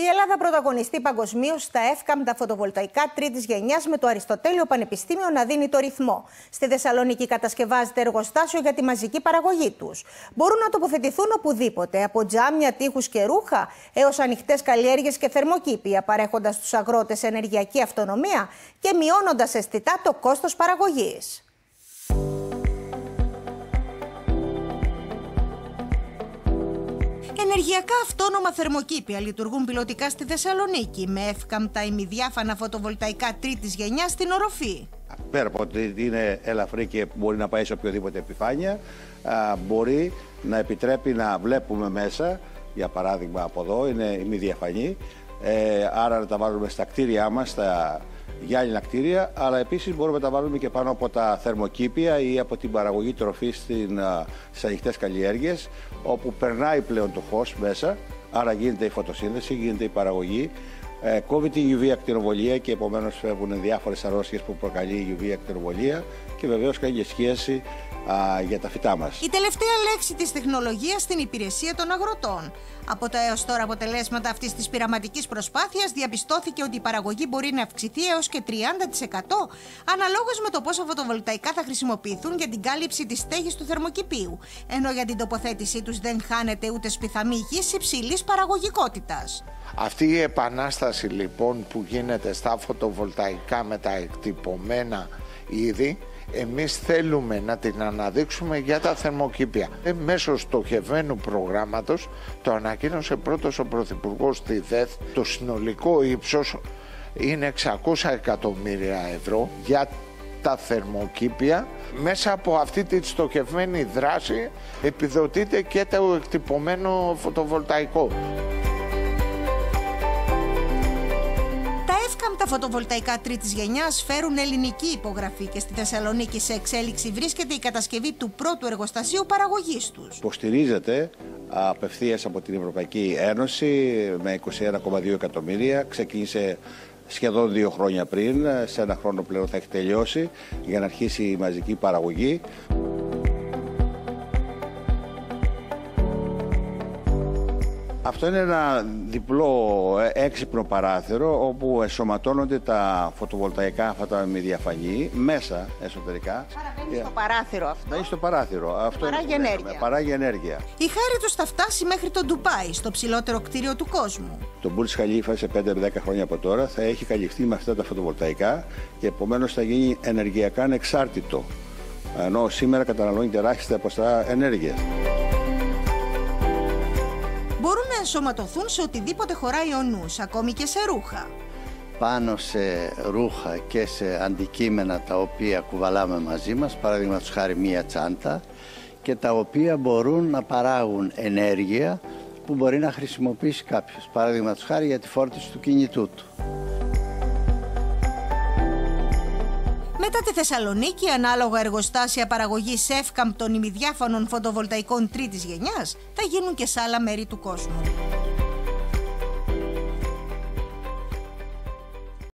Η Ελλάδα πρωταγωνιστεί παγκοσμίως στα εύκαμπτα φωτοβολταϊκά τρίτης γενιάς, με το Αριστοτέλειο Πανεπιστήμιο να δίνει το ρυθμό. Στη Θεσσαλονίκη κατασκευάζεται εργοστάσιο για τη μαζική παραγωγή τους. Μπορούν να τοποθετηθούν οπουδήποτε, από τζάμια, τοίχους και ρούχα, έως ανοιχτές καλλιέργειες και θερμοκήπια, παρέχοντας στους αγρότες ενεργειακή αυτονομία και μειώνοντας αισθητά το κόστος παραγωγής. Ενεργειακά αυτόνομα θερμοκήπια λειτουργούν πιλωτικά στη Θεσσαλονίκη, με εύκαμπτα ημιδιάφανα φωτοβολταϊκά τρίτης γενιάς στην οροφή. Πέρα από ότι είναι ελαφρύ και μπορεί να πάει σε οποιοδήποτε επιφάνεια, μπορεί να επιτρέπει να βλέπουμε μέσα. Για παράδειγμα, από εδώ είναι ημιδιαφανή, άρα να τα βάλουμε στα κτίρια μας, στα γυάλινα κτίρια, αλλά επίσης μπορούμε να τα βάλουμε και πάνω από τα θερμοκήπια ή από την παραγωγή τροφής στις ανοιχτές καλλιέργειες, όπου περνάει πλέον το φως μέσα, άρα γίνεται η φωτοσύνθεση, γίνεται η παραγωγή, κόβει την UV ακτινοβολία και επομένως φεύγουν διάφορες αρρώστιες που προκαλεί η UV ακτινοβολία και βεβαίως κάνει και σχέση για τα φυτά μας. Η τελευταία λέξη της τεχνολογίας στην υπηρεσία των αγροτών. Από τα έως τώρα αποτελέσματα αυτής της πειραματικής προσπάθειας διαπιστώθηκε ότι η παραγωγή μπορεί να αυξηθεί έως και 30% αναλόγως με το πόσα φωτοβολταϊκά θα χρησιμοποιηθούν για την κάλυψη της στέγης του θερμοκηπίου, ενώ για την τοποθέτησή τους δεν χάνεται ούτε σπιθαμή γης υψηλής παραγωγικότητας. Αυτή η επανάσταση λοιπόν που γίνεται στα φωτοβολταϊκά με τα εκτυπωμένα είδη, εμείς θέλουμε να την αναδείξουμε για τα θερμοκήπια. Μέσω στοχευμένου προγράμματος, το ανακοίνωσε πρώτος ο Πρωθυπουργός στη ΔΕΘ, το συνολικό ύψος είναι 600 εκατομμύρια ευρώ για τα θερμοκήπια. Μέσα από αυτή τη στοχευμένη δράση επιδοτείται και το εκτυπωμένο φωτοβολταϊκό. Τα φωτοβολταϊκά τρίτης γενιάς φέρουν ελληνική υπογραφή και στη Θεσσαλονίκη σε εξέλιξη βρίσκεται η κατασκευή του πρώτου εργοστασίου παραγωγής τους. Υποστηρίζεται απευθείας από την Ευρωπαϊκή Ένωση με 21,2 εκατομμύρια. Ξεκίνησε σχεδόν 2 χρόνια πριν, σε 1 χρόνο πλέον θα έχει τελειώσει για να αρχίσει η μαζική παραγωγή. Αυτό είναι ένα διπλό έξυπνο παράθυρο όπου ενσωματώνονται τα φωτοβολταϊκά αυτά τα με διαφανή μέσα εσωτερικά. Παραμένει στο παράθυρο αυτό. Μπαίνει στο παράθυρο. Αυτό παράγει ενέργεια. Παράγει ενέργεια. Η χάρη τους θα φτάσει μέχρι το Ντουμπάι, στο ψηλότερο κτίριο του κόσμου. Το Μπουρτζ Χαλίφα σε 5 με 10 χρόνια από τώρα θα έχει καλυφθεί με αυτά τα φωτοβολταϊκά και επομένως θα γίνει ενεργειακά ανεξάρτητο. Ενώ σήμερα καταναλώνει τεράστια ποσοστά ενέργειας. Μπορούν να ενσωματωθούν σε οτιδήποτε χωράει ο νους, ακόμη και σε ρούχα. Πάνω σε ρούχα και σε αντικείμενα τα οποία κουβαλάμε μαζί μας, παραδείγματος χάρη μία τσάντα, και τα οποία μπορούν να παράγουν ενέργεια που μπορεί να χρησιμοποιήσει κάποιος, παραδείγματος χάρη για τη φόρτιση του κινητού του. Μετά τη Θεσσαλονίκη, ανάλογα εργοστάσια παραγωγής εύκαμπτων ημιδιάφανων φωτοβολταϊκών τρίτης γενιάς θα γίνουν και σε άλλα μέρη του κόσμου.